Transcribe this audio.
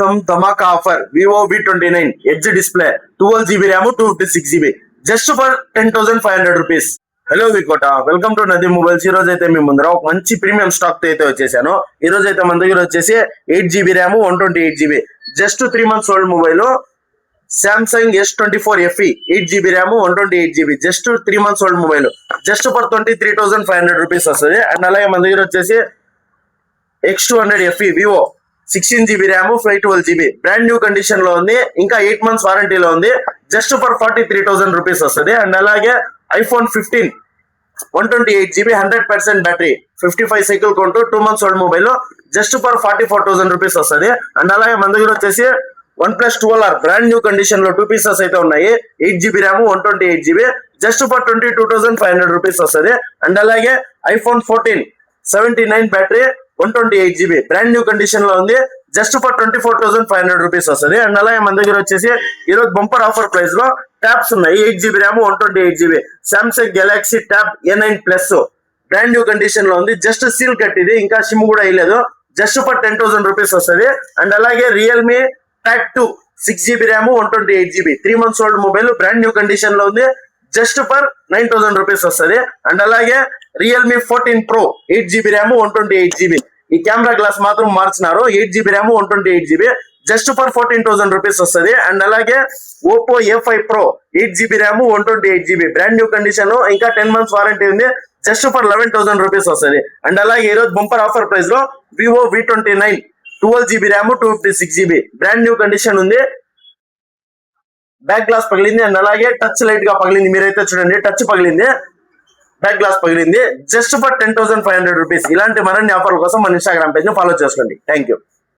దమ్ ధమాకా offer Vivo V29 edge display 12GB RAM 256GB just for 10,500 rupees. Hello వికోట, welcome to Nadi mobiles. ఈ రోజు అయితే మీ ముందర ఒక మంచి ప్రీమియం స్టాక్ తో అయితే వచ్చేసాను. ఈ రోజు అయితే మన దగ్గర వచ్చేసి 8GB RAM 128GB just 3 months old mobile Samsung S24 FE 8GB RAM 128GB just 3 months old mobile just for 23,500 rupees వస్తుంది. అండ్ అలాగే మన దగ్గర వచ్చేసి X200 FE Vivo 16GB RAM 512GB brand new condition లో ఉంది, ఇంకా 8 months వారంటీలో ఉంది, just for 43,000 rupees వస్తుంది. అండ్ అలాగే iPhone 15 128GB 100% battery 55 cycle count 2 months old mobile just for 44,000 rupees వస్తుంది. అండ్ అలాగే మన దగ్గర వచ్చేసి OnePlus 12R brand new condition లో 2 pieces అయితే ఉన్నాయి, 8GB RAM 128GB just for 22,500 rupees వస్తుంది. అండ్ అలాగే iPhone 14 79 battery 128GB brand new condition లో ఉంది, జస్ట్ ఫర్ 24,500 రూపీస్ వస్తుంది. అండ్ అలాగే మన దగ్గర వచ్చేసి ఈరోజు బంపర్ ఆఫర్ ప్రైస్ లో ట్యాబ్స్ ఉన్నాయి, 8GB RAM 128GB Samsung Galaxy tab A9 plus brand new condition లో ఉంది, జస్ట్ సీల్ కట్టిది, ఇంకా సిమ్ కూడా వేయలేదు, జస్ట్ ఫర్ 10,000 రూపీస్ వస్తుంది. అండ్ అలాగే Realme tag 2 6GB RAM 128GB 3 months old mobile brand new condition లో ఉంది, జస్ట్ ఫర్ 9,000 రూపీస్ వస్తుంది. అండ్ అలాగే Realme 14 Pro 8GB RAM 128GB ఈ కెమెరా గ్లాస్ మాత్రం మార్చినారు, 8GB RAM 128GB just for 14,000 rupees వస్తుంది. And అలాగే Oppo A5 Pro 8GB RAM 128GB brand new condition, ఇంకా 10 months warranty ఉంది, జస్ట్ ఫర్ 11,000 రూపీస్ వస్తుంది. And అలాగే ఈరోజు బంపర్ ఆఫర్ ప్రైస్ లో Vivo V29 12GB RAM 256GB brand new condition ఉంది, back glass పగిలింది, అండ్ అలాగే టచ్ లైట్ గా పగిలింది, మీరైతే చూడండి టచ్ పగిలింది, బ్యాక్ గ్లాస్ పగిలింది, జస్ట్ ఫర్ 10,500 రూపీస్. ఇలాంటి మరిన్ని ఆఫర్ల కోసం మన ఇన్స్టాగ్రామ్ పేజ్ ని ఫాలో చేసుకోండి. Thank you.